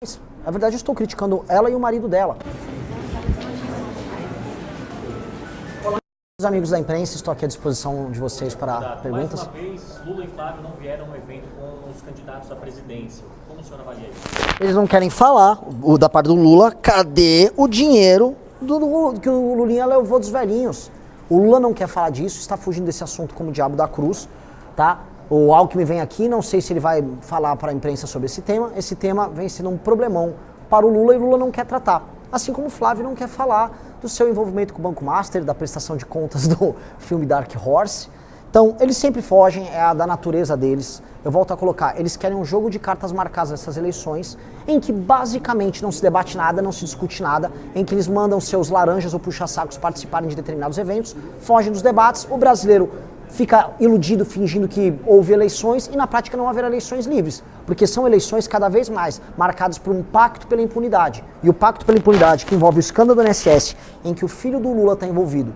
Na verdade, eu estou criticando ela e o marido dela. Olá, amigos da imprensa, estou aqui à disposição de vocês para perguntas. Mais uma vez, Lula e Flávio não vieram ao evento com os candidatos à presidência. Como o senhor avalia isso? Eles não querem falar, da parte do Lula, cadê o dinheiro que o Lulinha levou dos velhinhos? O Lula não quer falar disso, está fugindo desse assunto como o diabo da cruz, tá? O Alckmin vem aqui, não sei se ele vai falar para a imprensa sobre esse tema. Esse tema vem sendo um problemão para o Lula e o Lula não quer tratar. Assim como o Flávio não quer falar do seu envolvimento com o Banco Master, da prestação de contas do filme Dark Horse. Então, eles sempre fogem, é da natureza deles. Eu volto a colocar, eles querem um jogo de cartas marcadas nessas eleições, em que basicamente não se debate nada, não se discute nada, em que eles mandam seus laranjas ou puxa-sacos participarem de determinados eventos, fogem dos debates, o brasileiro fica iludido, fingindo que houve eleições e na prática não haverá eleições livres, porque são eleições cada vez mais marcadas por um pacto pela impunidade. E o pacto pela impunidade, que envolve o escândalo do INSS, em que o filho do Lula está envolvido,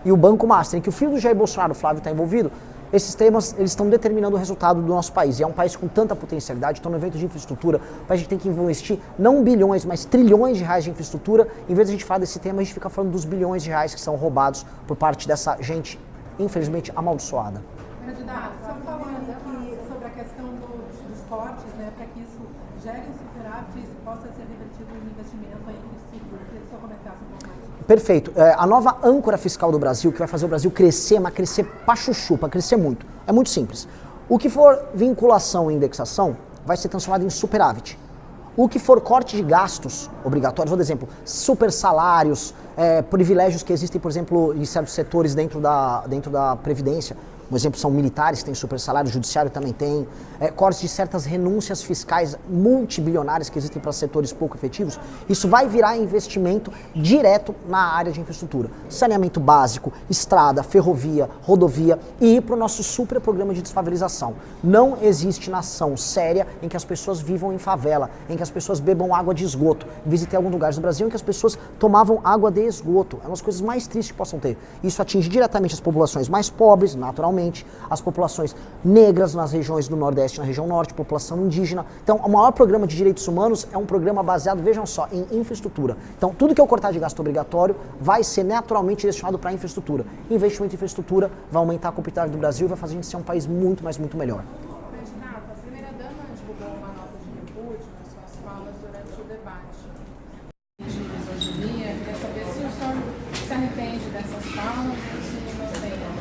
e o Banco Master, em que o filho do Jair Bolsonaro, o Flávio, está envolvido, esses temas eles estão determinando o resultado do nosso país. E é um país com tanta potencialidade, então no evento de infraestrutura, a gente tem que investir não bilhões, mas trilhões de reais de infraestrutura. Em vez de a gente falar desse tema, a gente fica falando dos bilhões de reais que são roubados por parte dessa gente infelizmente amaldiçoada. Candidato, você falou aqui sobre a questão dos cortes, né, para que isso gere um superávit e isso possa ser revertido em investimento aí em infraestrutura. Queria que o senhor comentasse um pouco mais. Perfeito. A nova âncora fiscal do Brasil, que vai fazer o Brasil crescer, mas crescer pra chuchu, pra crescer muito. É muito simples. O que for vinculação e indexação vai ser transformado em superávit. O que for corte de gastos obrigatórios, por exemplo, super salários, privilégios que existem, por exemplo, em certos setores dentro da Previdência. Um exemplo são militares, que têm super salário, o judiciário também tem. Cortes de certas renúncias fiscais multibilionárias que existem para setores pouco efetivos. Isso vai virar investimento direto na área de infraestrutura. Saneamento básico, estrada, ferrovia, rodovia e ir para o nosso super programa de desfavelização. Não existe nação séria em que as pessoas vivam em favela, em que as pessoas bebam água de esgoto. Visitei alguns lugares do Brasil em que as pessoas tomavam água de esgoto. É uma das coisas mais tristes que possam ter. Isso atinge diretamente as populações mais pobres, naturalmente, as populações negras nas regiões do Nordeste, na região Norte, população indígena. Então, o maior programa de direitos humanos é um programa baseado, vejam só, em infraestrutura. Então, tudo que eu cortar de gasto obrigatório vai ser naturalmente direcionado para a infraestrutura. Investimento em infraestrutura vai aumentar a competitividade do Brasil e vai fazer a gente ser um país muito, mas muito melhor. Candidato, a primeira-dama divulgou uma nota de repúdio nas suas falas durante o debate de misoginia. Queria saber se o senhor se arrepende dessas falas ou se mantém elas.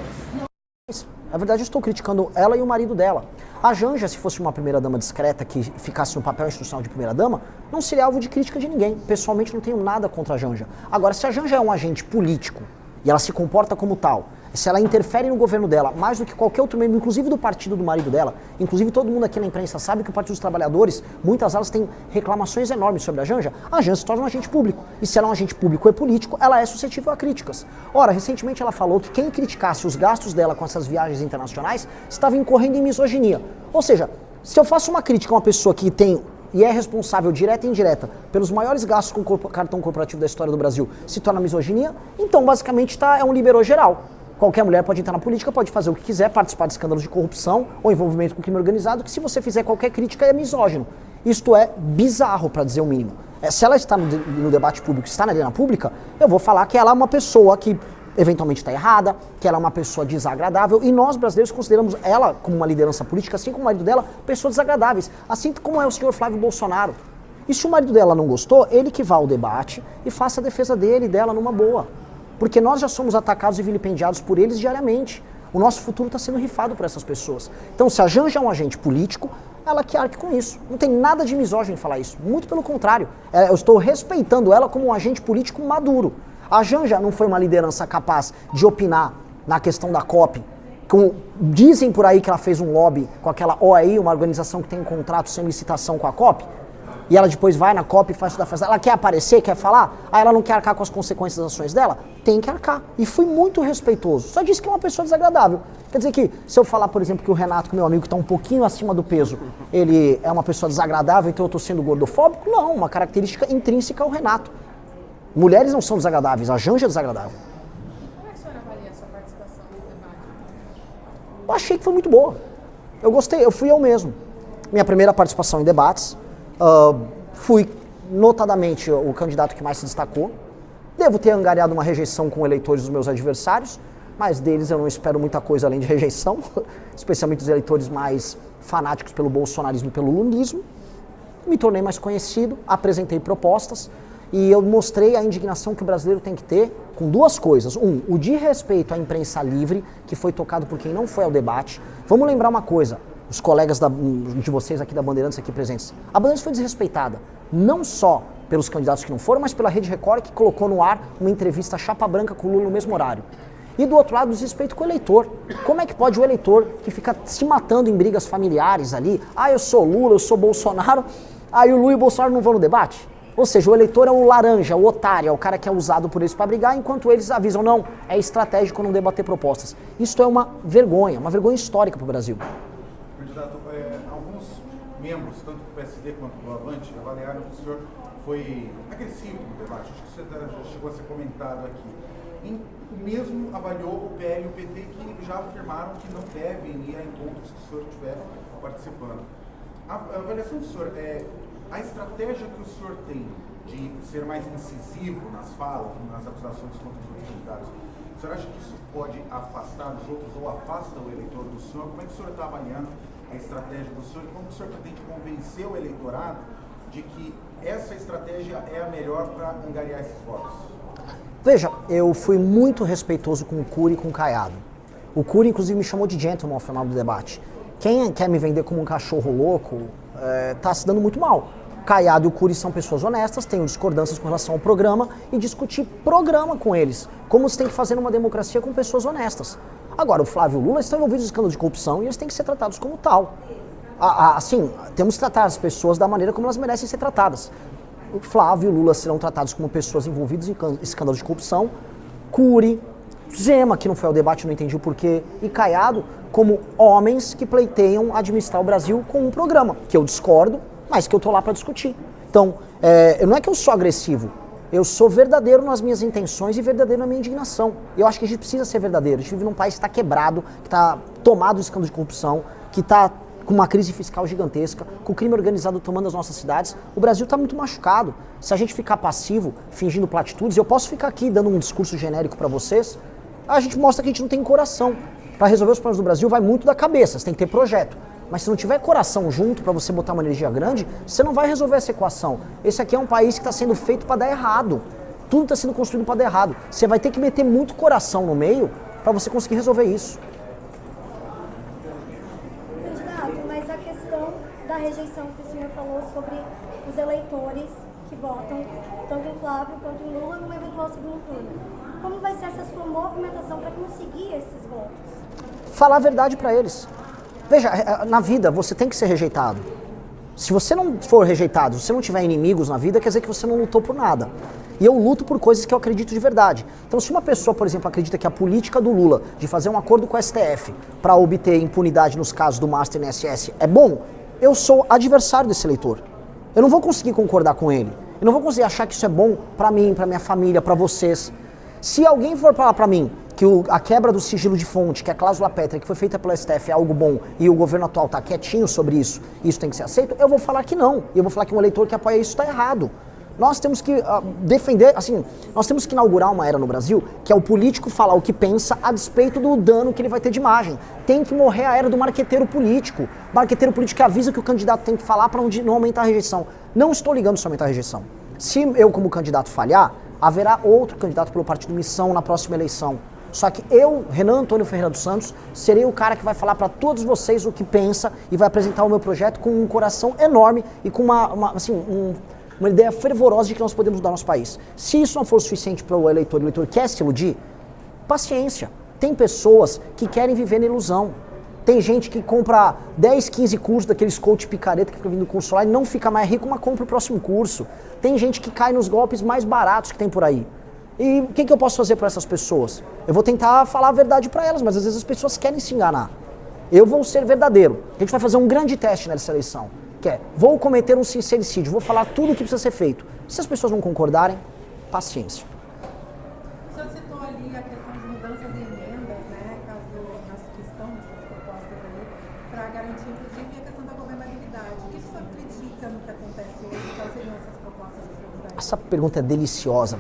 Na verdade, eu estou criticando ela e o marido dela. A Janja, se fosse uma primeira-dama discreta que ficasse no papel institucional de primeira-dama, não seria alvo de crítica de ninguém. Pessoalmente, não tenho nada contra a Janja. Agora, se a Janja é um agente político e ela se comporta como tal, se ela interfere no governo dela mais do que qualquer outro membro, inclusive do partido do marido dela, inclusive todo mundo aqui na imprensa sabe que o Partido dos Trabalhadores, muitas alas têm reclamações enormes sobre a Janja se torna um agente público. E se ela é um agente público e político, ela é suscetível a críticas. Ora, recentemente ela falou que quem criticasse os gastos dela com essas viagens internacionais estava incorrendo em misoginia. Ou seja, se eu faço uma crítica a uma pessoa que tem e é responsável direta e indireta pelos maiores gastos com o cartão corporativo da história do Brasil, se torna misoginia, então basicamente é um liberou geral. Qualquer mulher pode entrar na política, pode fazer o que quiser, participar de escândalos de corrupção ou envolvimento com crime organizado, que se você fizer qualquer crítica é misógino. Isto é bizarro, para dizer o mínimo. Se ela está no debate público, está na arena pública, eu vou falar que ela é uma pessoa que eventualmente está errada, que ela é uma pessoa desagradável, e nós brasileiros consideramos ela como uma liderança política, assim como o marido dela, pessoas desagradáveis, assim como é o senhor Flávio Bolsonaro. E se o marido dela não gostou, ele que vá ao debate e faça a defesa dele e dela numa boa. Porque nós já somos atacados e vilipendiados por eles diariamente. O nosso futuro está sendo rifado por essas pessoas. Então, se a Janja é um agente político, ela que arque com isso. Não tem nada de misógino em falar isso. Muito pelo contrário. Eu estou respeitando ela como um agente político maduro. A Janja não foi uma liderança capaz de opinar na questão da COP. Dizem por aí que ela fez um lobby com aquela OAI, uma organização que tem um contrato sem licitação com a COP. E ela depois vai na COP e faz tudo a festa. Ela quer aparecer, quer falar, aí ela não quer arcar com as consequências das ações dela? Tem que arcar. E fui muito respeitoso. Só disse que é uma pessoa desagradável. Quer dizer que, se eu falar, por exemplo, que o Renato, que é meu amigo, que está um pouquinho acima do peso, ele é uma pessoa desagradável, então eu estou sendo gordofóbico? Não, uma característica intrínseca ao Renato. Mulheres não são desagradáveis, a Janja é desagradável. Como é que o senhor avalia a sua participação no debate? Eu achei que foi muito boa. Eu gostei, eu fui eu mesmo. Minha primeira participação em debates. Fui notadamente o candidato que mais se destacou. Devo ter angariado uma rejeição com eleitores dos meus adversários, mas deles eu não espero muita coisa além de rejeição, especialmente os eleitores mais fanáticos pelo bolsonarismo e pelo lulismo. Me tornei mais conhecido, apresentei propostas e eu mostrei a indignação que o brasileiro tem que ter com duas coisas. O de respeito à imprensa livre, que foi tocado por quem não foi ao debate. Vamos lembrar uma coisa, os colegas de vocês aqui da Bandeirantes aqui presentes. A Bandeirantes foi desrespeitada, não só pelos candidatos que não foram, mas pela Rede Record, que colocou no ar uma entrevista chapa branca com o Lula no mesmo horário. E do outro lado, o desrespeito com o eleitor. Como é que pode o eleitor que fica se matando em brigas familiares ali, eu sou Lula, eu sou Bolsonaro, aí o Lula e o Bolsonaro não vão no debate? Ou seja, o eleitor é o laranja, o otário, é o cara que é usado por eles para brigar, enquanto eles avisam, não, é estratégico não debater propostas. Isso é uma vergonha histórica para o Brasil. Candidato, alguns membros, tanto do PSD quanto do Avante, avaliaram que o senhor foi agressivo no debate. Acho que isso já chegou a ser comentado aqui. O mesmo avaliou o PL e o PT, que já afirmaram que não devem ir a encontros que o senhor estiver participando. A avaliação do senhor a estratégia que o senhor tem de ser mais incisivo nas falas, nas acusações contra os outros candidatos, o senhor acha que isso pode afastar os outros ou afasta o eleitor do senhor? Como é que o senhor está avaliando a estratégia do senhor e como o senhor pretende convencer o eleitorado de que essa estratégia é a melhor para angariar esses votos? Veja, eu fui muito respeitoso com o Cury e com o Caiado. O Cury, inclusive, me chamou de gentleman ao final do debate. Quem quer me vender como um cachorro louco está se dando muito mal. Caiado e o Cury são pessoas honestas, tenho discordâncias com relação ao programa e discutir programa com eles, como se tem que fazer numa democracia com pessoas honestas. Agora, o Flávio e o Lula estão envolvidos em escândalo de corrupção e eles têm que ser tratados como tal. Assim, temos que tratar as pessoas da maneira como elas merecem ser tratadas. O Flávio e o Lula serão tratados como pessoas envolvidas em escândalo de corrupção, Cury, Zema, que não foi ao debate, não entendi o porquê, e Caiado como homens que pleiteiam administrar o Brasil com um programa, que eu discordo, mas que eu tô lá para discutir. Então, não é que eu sou agressivo, eu sou verdadeiro nas minhas intenções e verdadeiro na minha indignação. Eu acho que a gente precisa ser verdadeiro. A gente vive num país que está quebrado, que está tomado de escândalo de corrupção, que está com uma crise fiscal gigantesca, com o crime organizado tomando as nossas cidades. O Brasil está muito machucado. Se a gente ficar passivo, fingindo platitudes, eu posso ficar aqui dando um discurso genérico para vocês, a gente mostra que a gente não tem coração. Para resolver os problemas do Brasil vai muito da cabeça, você tem que ter projeto. Mas se não tiver coração junto para você botar uma energia grande, você não vai resolver essa equação. Esse aqui é um país que está sendo feito para dar errado. Tudo está sendo construído para dar errado. Você vai ter que meter muito coração no meio para você conseguir resolver isso. Candidato, mas a questão da rejeição que o senhor falou sobre os eleitores que votam, tanto em Flávio quanto em Lula, no eventual segundo turno. Como vai ser essa sua movimentação para conseguir esses votos? Falar a verdade para eles. Veja, na vida você tem que ser rejeitado. Se você não for rejeitado, se você não tiver inimigos na vida, quer dizer que você não lutou por nada. E eu luto por coisas que eu acredito de verdade. Então, se uma pessoa, por exemplo, acredita que a política do Lula de fazer um acordo com o STF para obter impunidade nos casos do Master INSS é bom, eu sou adversário desse eleitor. Eu não vou conseguir concordar com ele. Eu não vou conseguir achar que isso é bom para mim, para minha família, para vocês. Se alguém for falar para mim que a quebra do sigilo de fonte, que é a cláusula pétrea, que foi feita pelo STF é algo bom e o governo atual está quietinho sobre isso, isso tem que ser aceito, eu vou falar que não. E eu vou falar que um eleitor que apoia isso está errado. Nós temos que defender, assim, nós temos que inaugurar uma era no Brasil que é o político falar o que pensa a despeito do dano que ele vai ter de imagem. Tem que morrer a era do marqueteiro político. Marqueteiro político que avisa que o candidato tem que falar para não aumentar a rejeição. Não estou ligando se aumentar a rejeição. Se eu, como candidato, falhar, haverá outro candidato pelo Partido Missão na próxima eleição. Só que eu, Renan Antônio Ferreira dos Santos, serei o cara que vai falar para todos vocês o que pensa e vai apresentar o meu projeto com um coração enorme e com uma ideia fervorosa de que nós podemos mudar nosso país. Se isso não for suficiente para o eleitor quer se iludir, paciência. Tem pessoas que querem viver na ilusão. Tem gente que compra 10, 15 cursos daqueles coach picareta que fica vindo curso lá e não fica mais rico, mas compra o próximo curso. Tem gente que cai nos golpes mais baratos que tem por aí. E o que eu posso fazer para essas pessoas? Eu vou tentar falar a verdade para elas, mas às vezes as pessoas querem se enganar. Eu vou ser verdadeiro. A gente vai fazer um grande teste nessa eleição, que é, vou cometer um sincericídio, vou falar tudo o que precisa ser feito. Se as pessoas não concordarem, paciência. O senhor citou ali a questão de mudanças em emendas, né, caso nas que estão nessas propostas ali, para garantir, inclusive, a questão da governabilidade. O que o senhor critica no que acontece hoje, quais seriam Essa pergunta é deliciosa.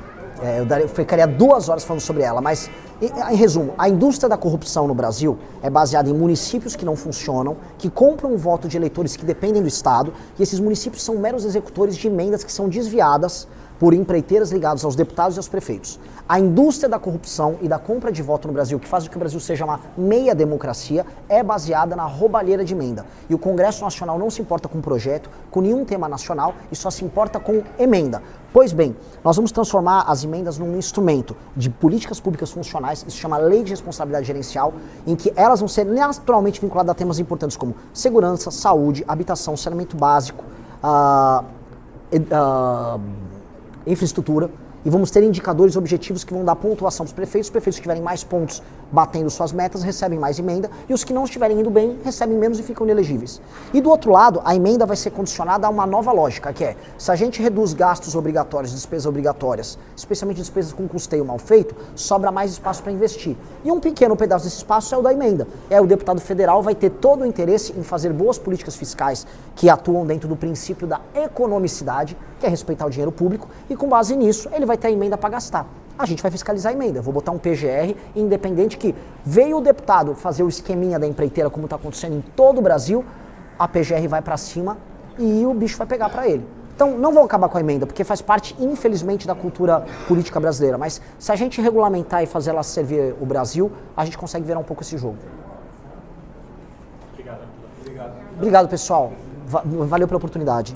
Eu ficaria 2 horas falando sobre ela, mas em resumo, a indústria da corrupção no Brasil é baseada em municípios que não funcionam, que compram o voto de eleitores que dependem do Estado, e esses municípios são meros executores de emendas que são desviadas por empreiteiras ligadas aos deputados e aos prefeitos. A indústria da corrupção e da compra de voto no Brasil, que faz com que o Brasil seja uma meia democracia, é baseada na roubalheira de emenda. E o Congresso Nacional não se importa com projeto, com nenhum tema nacional, e só se importa com emenda. Pois bem, nós vamos transformar as emendas num instrumento de políticas públicas funcionais, isso se chama Lei de Responsabilidade Gerencial, em que elas vão ser naturalmente vinculadas a temas importantes como segurança, saúde, habitação, saneamento básico, infraestrutura, e vamos ter indicadores objetivos que vão dar pontuação para os prefeitos que tiverem mais pontos batendo suas metas recebem mais emenda, e os que não estiverem indo bem recebem menos e ficam inelegíveis. E do outro lado, a emenda vai ser condicionada a uma nova lógica, que é, se a gente reduz gastos obrigatórios, despesas obrigatórias, especialmente despesas com custeio mal feito, sobra mais espaço para investir. E um pequeno pedaço desse espaço é o da emenda. O deputado federal vai ter todo o interesse em fazer boas políticas fiscais que atuam dentro do princípio da economicidade, que é respeitar o dinheiro público, e com base nisso ele vai ter a emenda para gastar. A gente vai fiscalizar a emenda. Eu vou botar um PGR independente que veio o deputado fazer o esqueminha da empreiteira, como está acontecendo em todo o Brasil, a PGR vai para cima e o bicho vai pegar para ele. Então, não vou acabar com a emenda, porque faz parte, infelizmente, da cultura política brasileira. Mas se a gente regulamentar e fazer ela servir o Brasil, a gente consegue virar um pouco esse jogo. Obrigado, pessoal. Valeu pela oportunidade.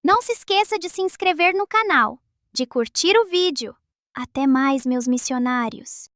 Não se esqueça de se inscrever no canal, de curtir o vídeo. Até mais, meus missionários!